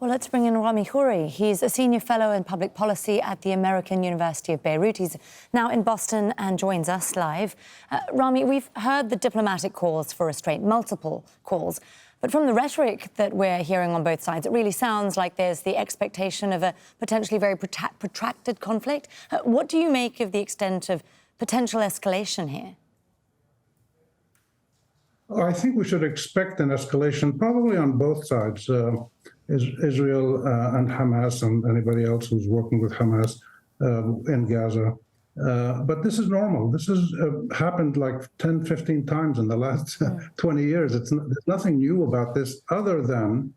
Well, let's bring in Rami Khouri. He's a senior fellow in public policy at the American University of Beirut. He's now in Boston and joins us live. Rami, we've heard the diplomatic calls for restraint, multiple calls. But from the rhetoric that we're hearing on both sides, it really sounds like there's the expectation of a potentially very protracted conflict. What do you make of the extent of potential escalation here? I think we should expect an escalation, probably on both sides, Israel and Hamas and anybody else who's working with Hamas in Gaza. But this is normal. This has happened like 10, 15 times in the last 20 years. There's nothing new about this other than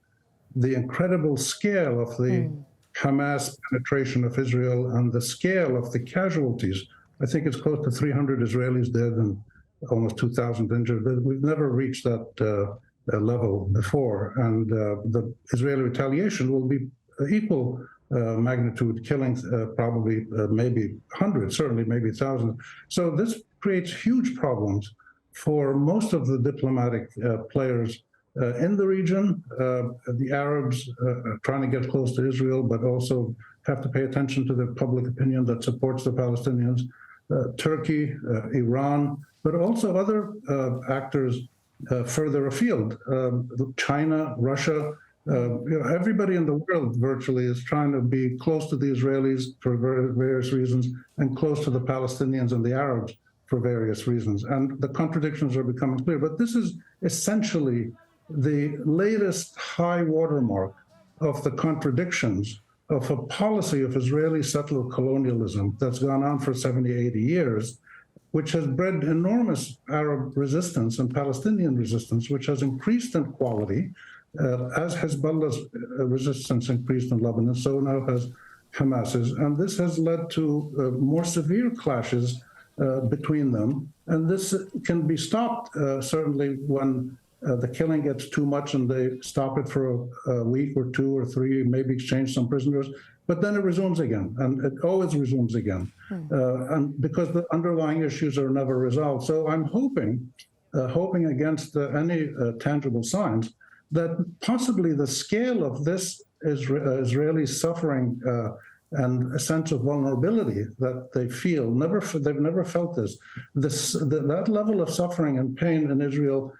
the incredible scale of the Hamas penetration of Israel and the scale of the casualties. I think it's close to 300 Israelis dead and almost 2,000 injured. We've never reached that level before. And the Israeli retaliation will be equal magnitude, killing probably maybe hundreds, certainly maybe thousands. So this creates huge problems for most of the diplomatic players in the region. The Arabs trying to get close to Israel, but also have to pay attention to the public opinion that supports the Palestinians. Turkey, Iran, but also other actors further afield. China, Russia, everybody in the world virtually is trying to be close to the Israelis for various reasons and close to the Palestinians and the Arabs for various reasons. And the contradictions are becoming clear. But this is essentially the latest high watermark of the contradictions of a policy of Israeli settler colonialism that's gone on for 70, 80 years, which has bred enormous Arab resistance and Palestinian resistance, which has increased in quality, as Hezbollah's resistance increased in Lebanon, so now has Hamas's. And this has led to more severe clashes between them. And this can be stopped, certainly, when the killing gets too much and they stop it for a week or two or three, maybe exchange some prisoners, but then it resumes again, and it always resumes again, and because the underlying issues are never resolved. So I'm hoping against any tangible signs, that possibly the scale of this Israeli suffering and a sense of vulnerability that they feel, they've never felt this. That level of suffering and pain in Israel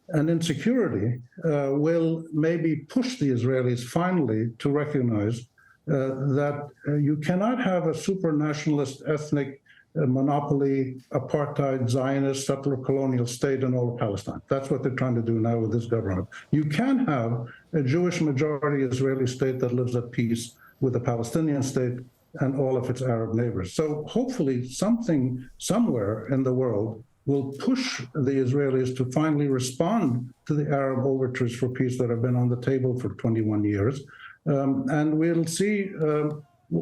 and insecurity will maybe push the Israelis finally to recognize that you cannot have a super-nationalist, ethnic, monopoly, apartheid, Zionist, settler colonial state in all of Palestine. That's what they're trying to do now with this government. You can have a Jewish majority Israeli state that lives at peace with the Palestinian state and all of its Arab neighbors. So hopefully something somewhere in the world will push the Israelis to finally respond to the Arab overtures for peace that have been on the table for 21 years. And we'll see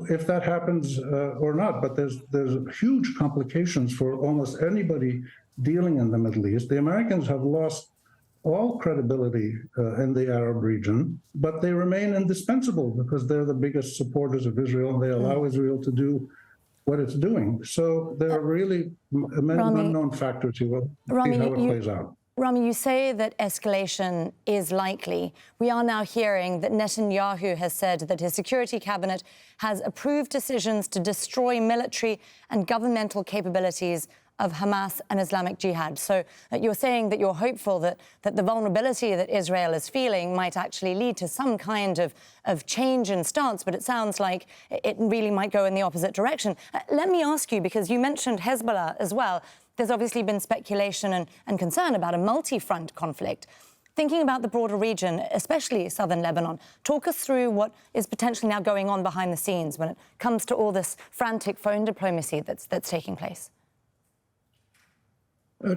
if that happens or not. But there's huge complications for almost anybody dealing in the Middle East. The Americans have lost all credibility in the Arab region, but they remain indispensable because they're the biggest supporters of Israel, and they allow Israel to do what it's doing. So there are really many unknown factors here. We'll see how it plays out. Rami, you say that escalation is likely. We are now hearing that Netanyahu has said that his security cabinet has approved decisions to destroy military and governmental capabilities of Hamas and Islamic Jihad. So you're saying that you're hopeful that the vulnerability that Israel is feeling might actually lead to some kind of change in stance, but it sounds like it really might go in the opposite direction. Let me ask you, because you mentioned Hezbollah as well, there's obviously been speculation and concern about a multi-front conflict. Thinking about the broader region, especially southern Lebanon, talk us through what is potentially now going on behind the scenes when it comes to all this frantic phone diplomacy that's taking place.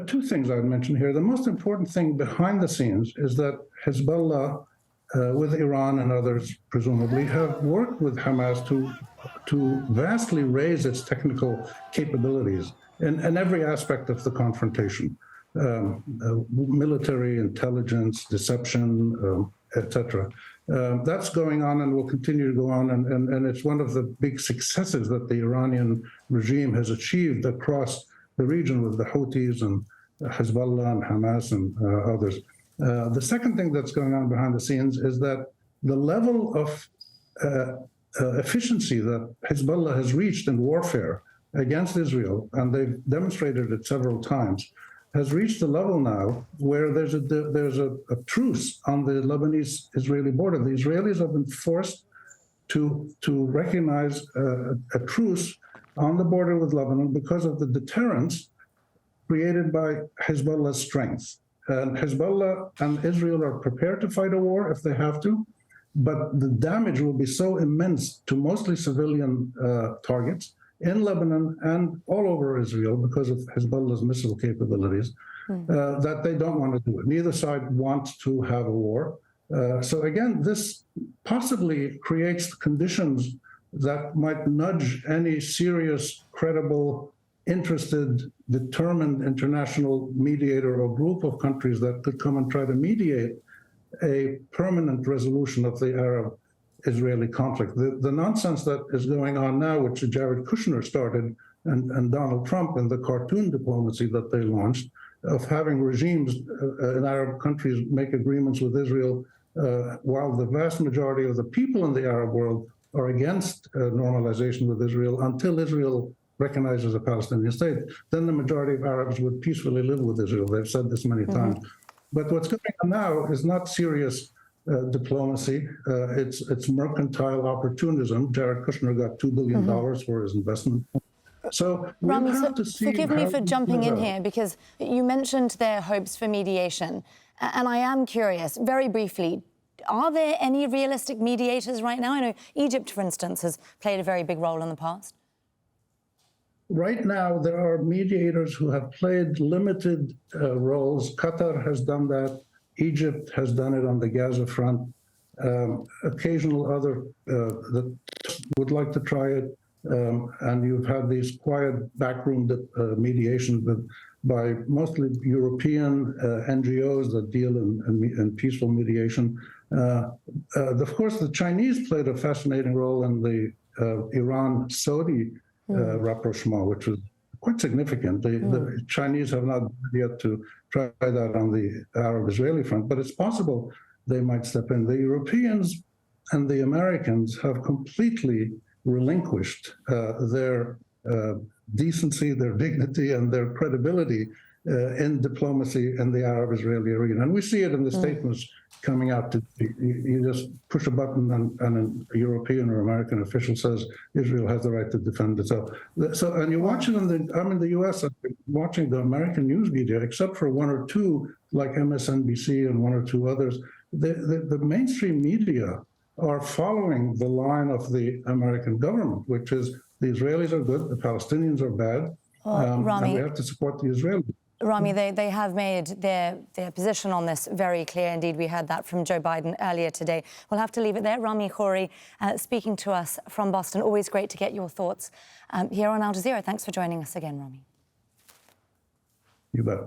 Two things I'd mention here. The most important thing behind the scenes is that Hezbollah, with Iran and others presumably, have worked with Hamas to vastly raise its technical capabilities in every aspect of the confrontation, military, intelligence, deception, etc. That's going on and will continue to go on, and it's one of the big successes that the Iranian regime has achieved across the region with the Houthis and Hezbollah and Hamas and others. The second thing that's going on behind the scenes is that the level of efficiency that Hezbollah has reached in warfare against Israel, and they've demonstrated it several times, has reached a level now where there's a truce on the Lebanese-Israeli border. The Israelis have been forced to recognize a truce on the border with Lebanon because of the deterrence created by Hezbollah's strength. And Hezbollah and Israel are prepared to fight a war if they have to, but the damage will be so immense to mostly civilian targets in Lebanon and all over Israel because of Hezbollah's missile capabilities that they don't want to do it. Neither side wants to have a war. So again, this possibly creates conditions that might nudge any serious, credible, interested, determined international mediator or group of countries that could come and try to mediate a permanent resolution of the Arab-Israeli conflict. The nonsense that is going on now, which Jared Kushner started, and Donald Trump and the cartoon diplomacy that they launched, of having regimes in Arab countries make agreements with Israel while the vast majority of the people in the Arab world are against normalization with Israel until Israel recognizes a Palestinian state, then the majority of Arabs would peacefully live with Israel. They've said this many times. But what's going on now is not serious diplomacy. It's mercantile opportunism. Jared Kushner got $2 billion for his investment. So we Rami, have to see. forgive me for jumping in here, because you mentioned their hopes for mediation. And I am curious, very briefly, are there any realistic mediators right now? I know Egypt, for instance, has played a very big role in the past. Right now, there are mediators who have played limited roles. Qatar has done that. Egypt has done it on the Gaza front. Occasional other that would like to try it. And you've had these quiet backroom mediations by mostly European NGOs that deal in peaceful mediation. Of course, the Chinese played a fascinating role in the Iran-Saudi rapprochement, which was quite significant. The Chinese have not yet to try that on the Arab-Israeli front, but it's possible they might step in. The Europeans and the Americans have completely relinquished their decency, their dignity, and their credibility in diplomacy in the Arab-Israeli arena. And we see it in the statements coming out. You just push a button and a European or American official says Israel has the right to defend itself. And you watch it I'm in the US, I've been watching the American news media, except for one or two, like MSNBC and one or two others, the mainstream media are following the line of the American government, which is the Israelis are good, the Palestinians are bad, Rami, and we have to support the Israelis. Rami, they have made their position on this very clear. Indeed, we heard that from Joe Biden earlier today. We'll have to leave it there. Rami Khouri speaking to us from Boston. Always great to get your thoughts here on Al Jazeera. Thanks for joining us again, Rami. You bet.